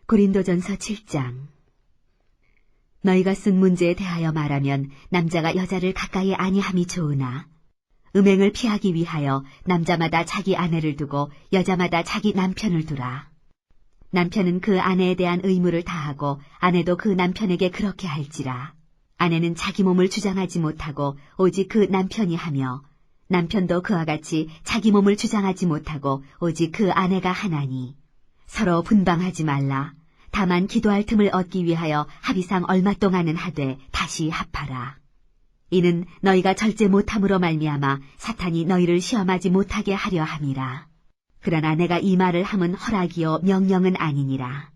고린도전서 7장. 너희가 쓴 문제에 대하여 말하면 남자가 여자를 가까이 아니함이 좋으나 음행을 피하기 위하여 남자마다 자기 아내를 두고 여자마다 자기 남편을 두라. 남편은 그 아내에 대한 의무를 다하고 아내도 그 남편에게 그렇게 할지라. 아내는 자기 몸을 주장하지 못하고 오직 그 남편이 하며 남편도 그와 같이 자기 몸을 주장하지 못하고 오직 그 아내가 하나니 서로 분방하지 말라. 다만 기도할 틈을 얻기 위하여 합의상 얼마 동안은 하되 다시 합하라. 이는 너희가 절제 못함으로 말미암아 사탄이 너희를 시험하지 못하게 하려 함이라. 그러나 내가 이 말을 함은 허락이요 명령은 아니니라.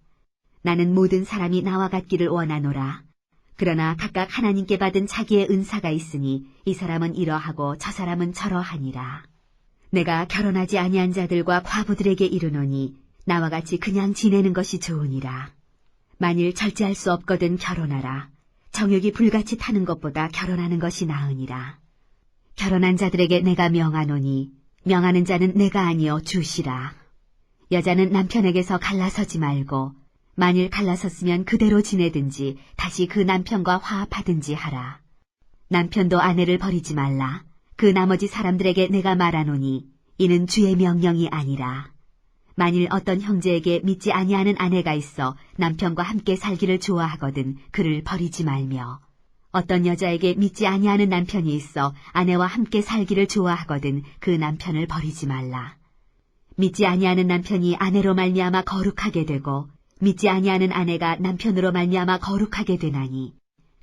나는 모든 사람이 나와 같기를 원하노라. 그러나 각각 하나님께 받은 자기의 은사가 있으니 이 사람은 이러하고 저 사람은 저러하니라. 내가 결혼하지 아니한 자들과 과부들에게 이르노니 나와 같이 그냥 지내는 것이 좋으니라. 만일 절제할 수 없거든 결혼하라. 정욕이 불같이 타는 것보다 결혼하는 것이 나으니라. 결혼한 자들에게 내가 명하노니 명하는 자는 내가 아니요 주시라. 여자는 남편에게서 갈라서지 말고 만일 갈라섰으면 그대로 지내든지 다시 그 남편과 화합하든지 하라. 남편도 아내를 버리지 말라. 그 나머지 사람들에게 내가 말하노니 이는 주의 명령이 아니라. 만일 어떤 형제에게 믿지 아니하는 아내가 있어 남편과 함께 살기를 좋아하거든 그를 버리지 말며 어떤 여자에게 믿지 아니하는 남편이 있어 아내와 함께 살기를 좋아하거든 그 남편을 버리지 말라. 믿지 아니하는 남편이 아내로 말미암아 거룩하게 되고 믿지 아니하는 아내가 남편으로 말미암아 거룩하게 되나니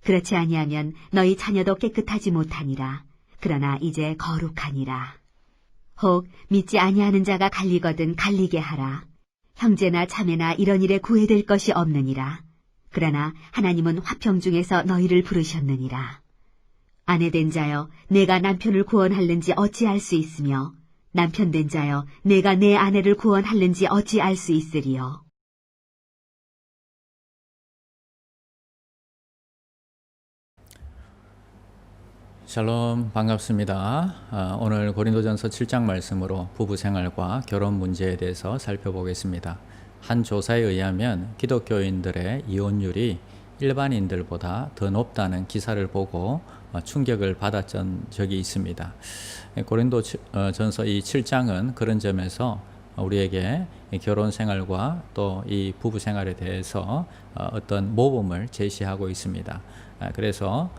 그렇지 아니하면 너희 자녀도 깨끗하지 못하니라. 그러나 이제 거룩하니라. 혹 믿지 아니하는 자가 갈리거든 갈리게 하라. 형제나 자매나 이런 일에 구애될 것이 없느니라. 그러나 하나님은 화평 중에서 너희를 부르셨느니라. 아내된 자여 내가 남편을 구원할는지 어찌할 수 있으며 남편된 자여 내가 내 아내를 구원할는지 어찌알 수 있으리요. 샬롬, 반갑습니다. 오늘 고린도전서 7장 말씀으로 부부 생활과 결혼 문제에 대해서 살펴보겠습니다. 한 조사에 의하면 기독교인들의 이혼율이 일반인들보다 더 높다는 기사를 보고 충격을 받았던 적이 있습니다. 고린도전서 이 7장은 그런 점에서 우리에게 결혼 생활과 또 이 부부 생활에 대해서 어떤 모범을 제시하고 있습니다. 그래서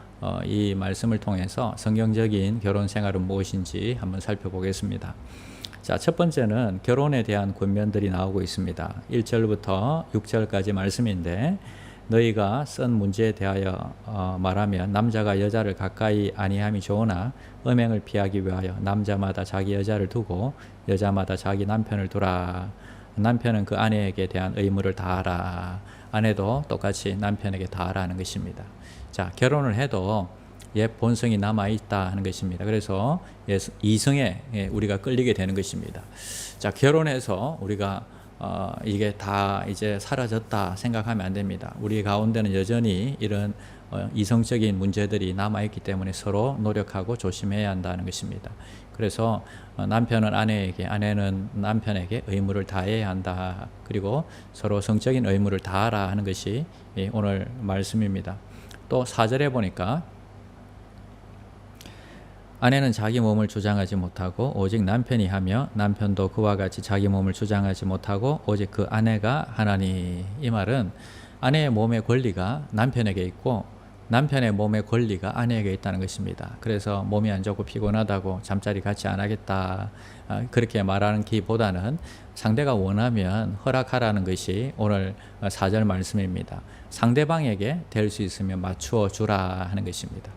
이 말씀을 통해서 성경적인 결혼 생활은 무엇인지 한번 살펴보겠습니다. 자, 첫 번째는 결혼에 대한 권면들이 나오고 있습니다. 1절부터 6절까지 말씀인데 너희가 쓴 문제에 대하여 말하면 남자가 여자를 가까이 아니함이 좋으나 음행을 피하기 위하여 남자마다 자기 여자를 두고 여자마다 자기 남편을 두라. 남편은 그 아내에게 대한 의무를 다하라. 아내도 똑같이 남편에게 다하라는 것입니다. 자, 결혼을 해도 옛 본성이 남아있다 하는 것입니다. 그래서 이성에 우리가 끌리게 되는 것입니다. 자, 결혼해서 우리가 이게 다 이제 사라졌다 생각하면 안 됩니다. 우리 가운데는 여전히 이런 이성적인 문제들이 남아있기 때문에 서로 노력하고 조심해야 한다는 것입니다. 그래서 남편은 아내에게, 아내는 남편에게 의무를 다해야 한다. 그리고 서로 성적인 의무를 다하라 하는 것이 오늘 말씀입니다. 또 4절에 보니까 아내는 자기 몸을 주장하지 못하고 오직 남편이 하며 남편도 그와 같이 자기 몸을 주장하지 못하고 오직 그 아내가 하나니. 이 말은 아내의 몸의 권리가 남편에게 있고 남편의 몸의 권리가 아내에게 있다는 것입니다. 그래서 몸이 안 좋고 피곤하다고 잠자리 같이 안 하겠다 그렇게 말하는 기보다는 상대가 원하면 허락하라는 것이 오늘 4절 말씀입니다. 상대방에게 될 수 있으면 맞추어 주라 하는 것입니다.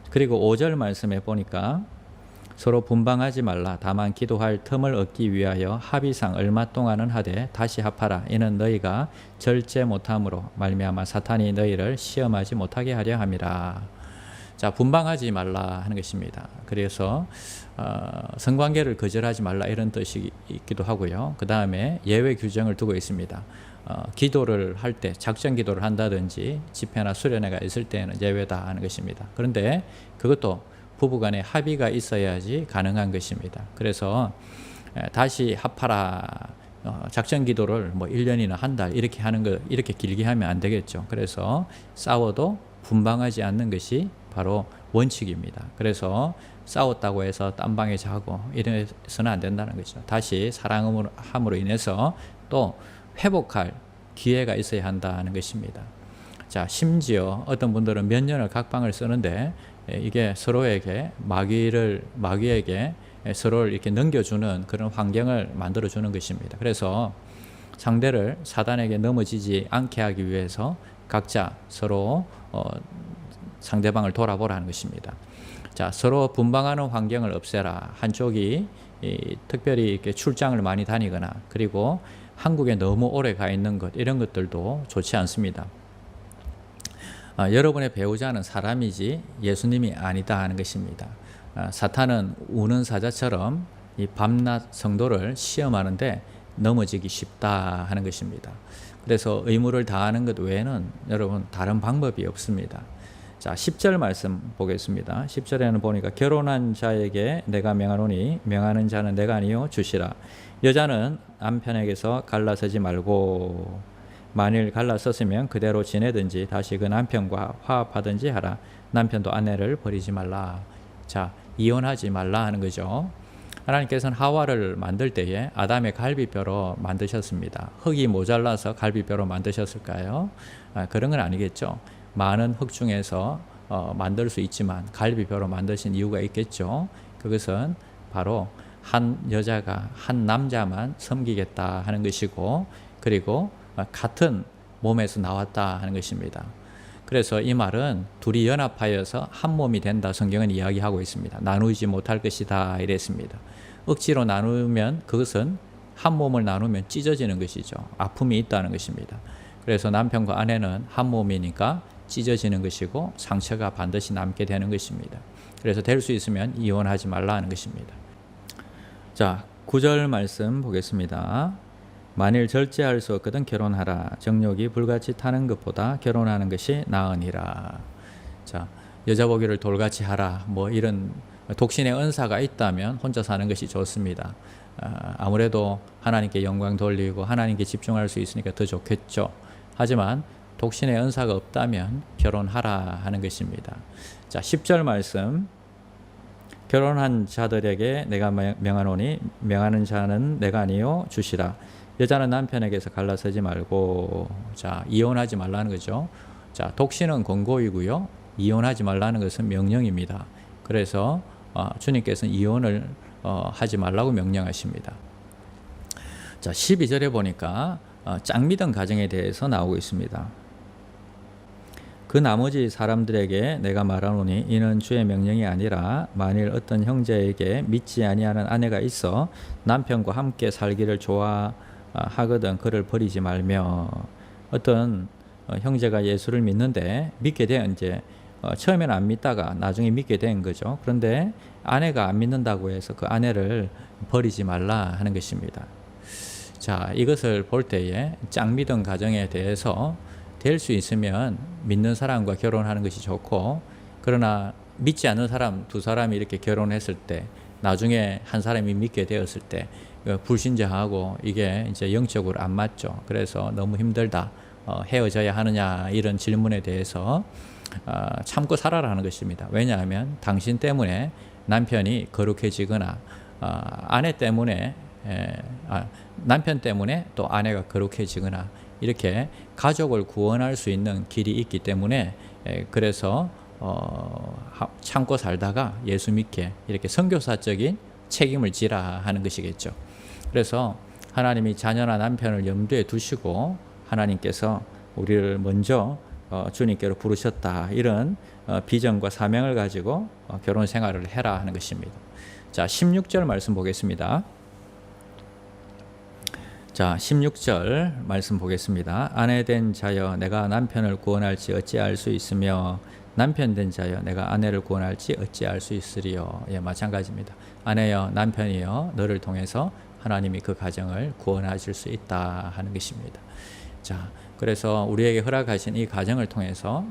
그리고 5절 말씀에 보니까 서로 분방하지 말라. 다만 기도할 틈을 얻기 위하여 합의상 얼마 동안은 하되 다시 합하라. 이는 너희가 절제 못함으로 말미암아 사탄이 너희를 시험하지 못하게 하려 함이라. 자, 분방하지 말라 하는 것입니다. 그래서 성관계를 거절하지 말라 이런 뜻이 있기도 하고요. 그 다음에 예외 규정을 두고 있습니다. 기도를 할 때 작전 기도를 한다든지 집회나 수련회가 있을 때는 예외다 하는 것입니다. 그런데 그것도 부부간에 합의가 있어야지 가능한 것입니다. 그래서 다시 합하라. 작전 기도를 뭐 1년이나 한 달 이렇게 하는 거 이렇게 길게 하면 안 되겠죠. 그래서 싸워도 분방하지 않는 것이 바로 원칙입니다. 그래서 싸웠다고 해서 딴 방에 자고 이래서는 안 된다는 거죠. 다시 사랑함으로 인해서 또 회복할 기회가 있어야 한다는 것입니다. 자, 심지어 어떤 분들은 몇 년을 각방을 쓰는데 이게 서로에게 마귀에게 서로를 이렇게 넘겨주는 그런 환경을 만들어주는 것입니다. 그래서 상대를 사단에게 넘어지지 않게 하기 위해서 각자 서로 상대방을 돌아보라는 것입니다. 자, 서로 분방하는 환경을 없애라. 한쪽이 특별히 이렇게 출장을 많이 다니거나 그리고 한국에 너무 오래 가 있는 것 이런 것들도 좋지 않습니다. 여러분의 배우자는 사람이지 예수님이 아니다 하는 것입니다. 사탄은 우는 사자처럼 이 밤낮 성도를 시험하는데 넘어지기 쉽다 하는 것입니다. 그래서 의무를 다하는 것 외에는 여러분 다른 방법이 없습니다. 자, 10절 말씀 보겠습니다. 10절에는 보니까 결혼한 자에게 내가 명하노니 명하는 자는 내가 아니요 주시라. 여자는 남편에게서 갈라서지 말고 만일 갈라섰으면 그대로 지내든지 다시 그 남편과 화합하든지 하라. 남편도 아내를 버리지 말라. 자, 이혼하지 말라 하는 거죠. 하나님께서는 하와를 만들 때에 아담의 갈비뼈로 만드셨습니다. 흙이 모자라서 갈비뼈로 만드셨을까요? 그런 건 아니겠죠. 많은 흙 중에서 만들 수 있지만 갈비뼈로 만드신 이유가 있겠죠. 그것은 바로 한 여자가 한 남자만 섬기겠다 하는 것이고 그리고 같은 몸에서 나왔다 하는 것입니다. 그래서 이 말은 둘이 연합하여서 한 몸이 된다 성경은 이야기하고 있습니다. 나누지 못할 것이다 이랬습니다. 억지로 나누면 그것은 한 몸을 나누면 찢어지는 것이죠. 아픔이 있다는 것입니다. 그래서 남편과 아내는 한 몸이니까 찢어지는 것이고 상처가 반드시 남게 되는 것입니다. 그래서 될 수 있으면 이혼하지 말라 하는 것입니다. 자, 9절 말씀 보겠습니다. 만일 절제할 수 없거든 결혼하라. 정욕이 불같이 타는 것보다 결혼하는 것이 나으니라. 자, 여자 보기를 돌같이 하라. 뭐 이런 독신의 은사가 있다면 혼자 사는 것이 좋습니다. 아무래도 하나님께 영광 돌리고 하나님께 집중할 수 있으니까 더 좋겠죠. 하지만 독신의 은사가 없다면 결혼하라 하는 것입니다. 자, 10절 말씀. 결혼한 자들에게 내가 명하노니 명하는 자는 내가 아니요 주시라. 여자는 남편에게서 갈라서지 말고, 자, 이혼하지 말라는 거죠. 자, 독신은 권고이고요. 이혼하지 말라는 것은 명령입니다. 그래서 주님께서는 이혼을 하지 말라고 명령하십니다. 자, 12절에 보니까 짝믿은 가정에 대해서 나오고 있습니다. 그 나머지 사람들에게 내가 말하노니 이는 주의 명령이 아니라 만일 어떤 형제에게 믿지 아니하는 아내가 있어 남편과 함께 살기를 좋아하거든 그를 버리지 말며. 어떤 형제가 예수를 믿는데 믿게 된 이제 처음에는 안 믿다가 나중에 믿게 된 거죠. 그런데 아내가 안 믿는다고 해서 그 아내를 버리지 말라 하는 것입니다. 자, 이것을 볼 때에 짝믿은 가정에 대해서 될 수 있으면 믿는 사람과 결혼하는 것이 좋고, 그러나 믿지 않는 사람 두 사람이 이렇게 결혼했을 때 나중에 한 사람이 믿게 되었을 때 불신자하고 이게 이제 영적으로 안 맞죠. 그래서 너무 힘들다. 헤어져야 하느냐 이런 질문에 대해서 참고 살아라는 것입니다. 왜냐하면 당신 때문에 남편이 거룩해지거나 남편 때문에 또 아내가 거룩해지거나 이렇게 가족을 구원할 수 있는 길이 있기 때문에 그래서 참고 살다가 예수 믿게 이렇게 선교사적인 책임을 지라 하는 것이겠죠. 그래서 하나님이 자녀나 남편을 염두에 두시고 하나님께서 우리를 먼저 주님께로 부르셨다 이런 비전과 사명을 가지고 결혼 생활을 해라 하는 것입니다. 자, 16절 말씀 보겠습니다. 자, 16절 말씀 보겠습니다. 아내 된 자여 내가 남편을 구원할지 어찌할 수 있으며 남편 된 자여 내가 아내를 구원할지 어찌할 수 있으리요. 예, 마찬가지입니다. 아내여 남편이여 너를 통해서 하나님이 그 가정을 구원하실 수 있다 하는 것입니다. 자, 그래서 우리에게 허락하신 이 가정을 통해서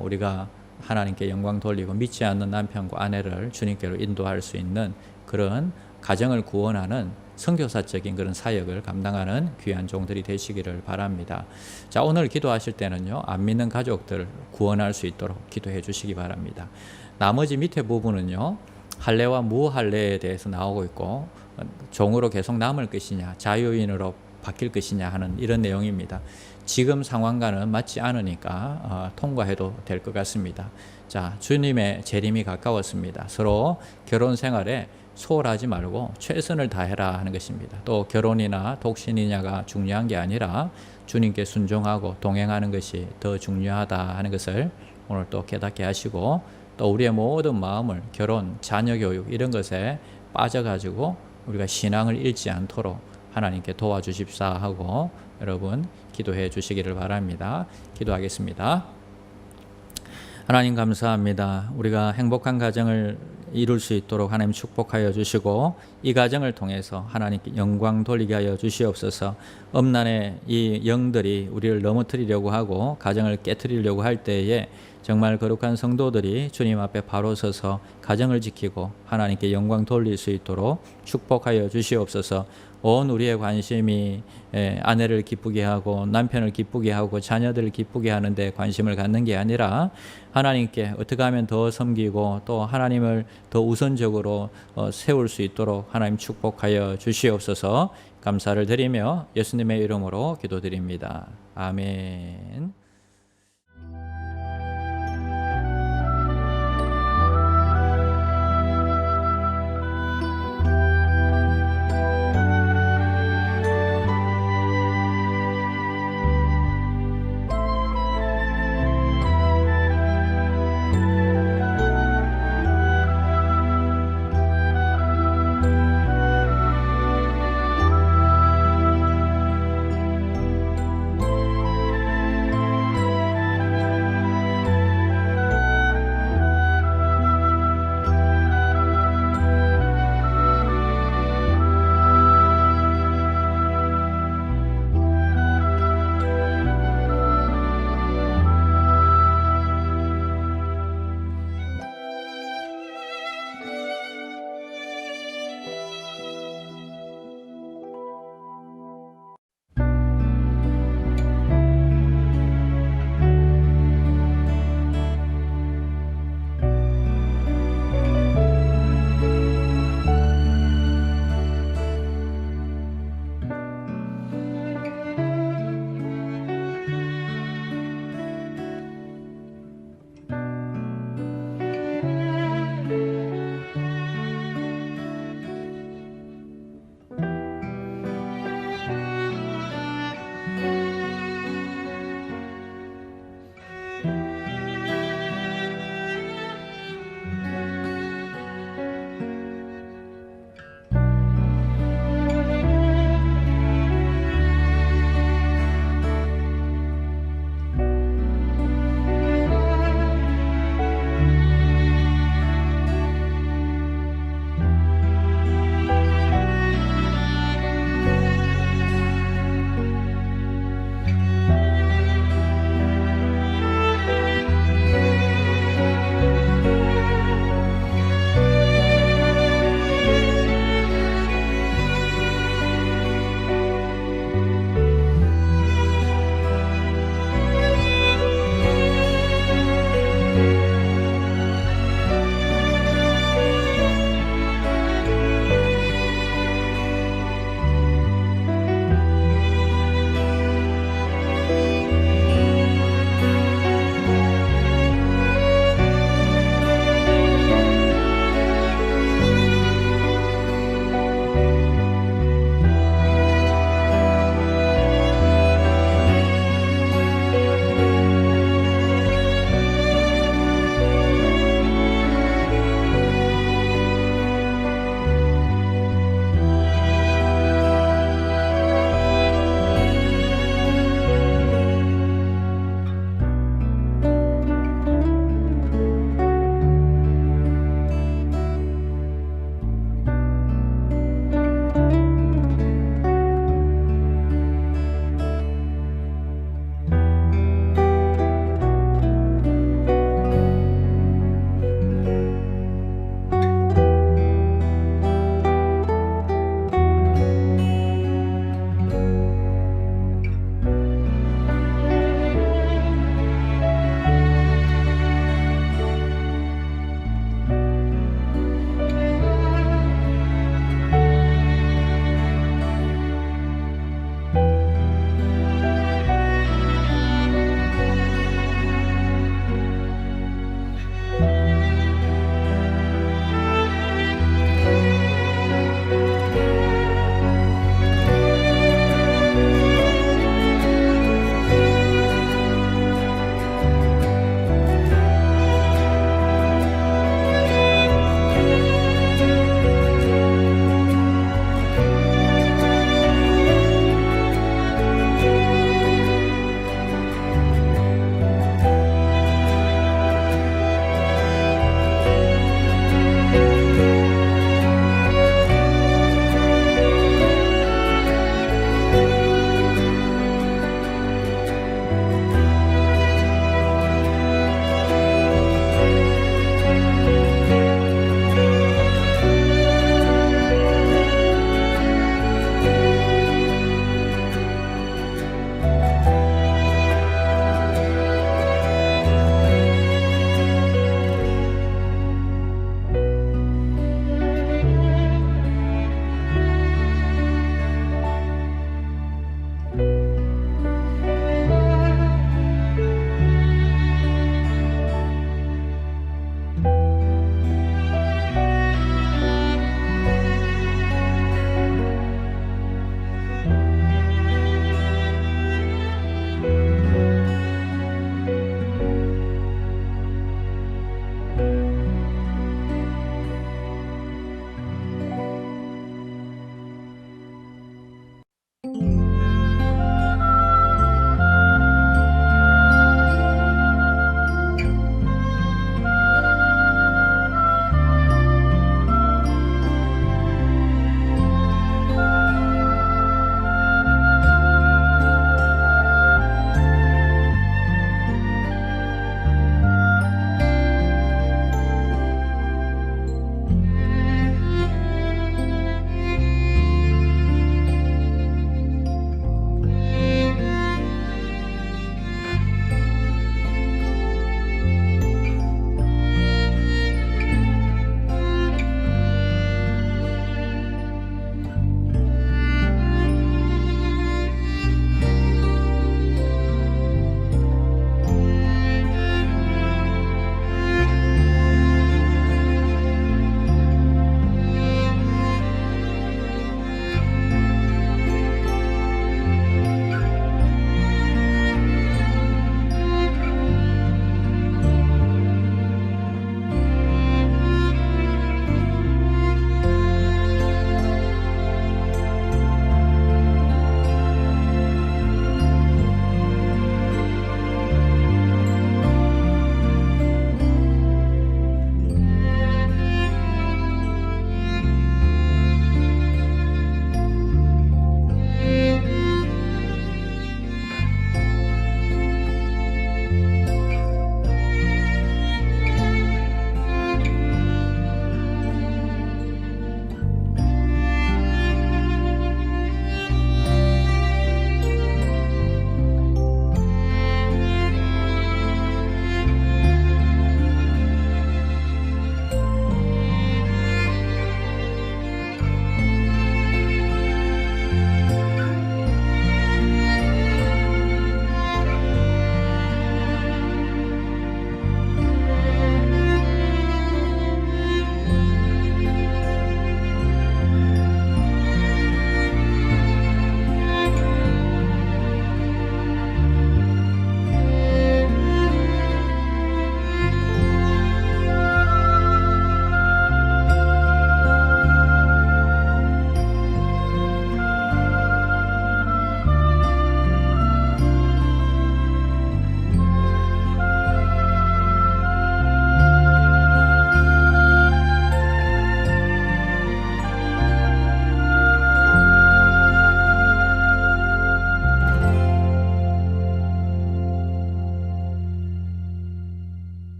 우리가 하나님께 영광 돌리고 믿지 않는 남편과 아내를 주님께로 인도할 수 있는 그런 가정을 구원하는 선교사적인 그런 사역을 감당하는 귀한 종들이 되시기를 바랍니다. 자, 오늘 기도하실 때는요, 안 믿는 가족들 구원할 수 있도록 기도해 주시기 바랍니다. 나머지 밑에 부분은요, 할례와 무할례에 대해서 나오고 있고, 종으로 계속 남을 것이냐, 자유인으로 바뀔 것이냐 하는 이런 내용입니다. 지금 상황과는 맞지 않으니까 통과해도 될 것 같습니다. 자, 주님의 재림이 가까웠습니다. 서로 결혼 생활에 소홀하지 말고 최선을 다해라 하는 것입니다. 또 결혼이나 독신이냐가 중요한 게 아니라 주님께 순종하고 동행하는 것이 더 중요하다 하는 것을 오늘 또 깨닫게 하시고, 또 우리의 모든 마음을 결혼, 자녀 교육 이런 것에 빠져가지고 우리가 신앙을 잃지 않도록 하나님께 도와주십사 하고 여러분 기도해 주시기를 바랍니다. 기도하겠습니다. 하나님 감사합니다. 우리가 행복한 가정을 이룰 수 있도록 하나님 축복하여 주시고, 이 가정을 통해서 하나님께 영광 돌리게 하여 주시옵소서. 엄난의 이 영들이 우리를 넘어뜨리려고 하고 가정을 깨뜨리려고 할 때에 정말 거룩한 성도들이 주님 앞에 바로 서서 가정을 지키고 하나님께 영광 돌릴 수 있도록 축복하여 주시옵소서. 온 우리의 관심이 아내를 기쁘게 하고 남편을 기쁘게 하고 자녀들을 기쁘게 하는데 관심을 갖는 게 아니라 하나님께 어떻게 하면 더 섬기고 또 하나님을 더 우선적으로 세울 수 있도록 하나님 축복하여 주시옵소서. 감사를 드리며 예수님의 이름으로 기도드립니다. 아멘.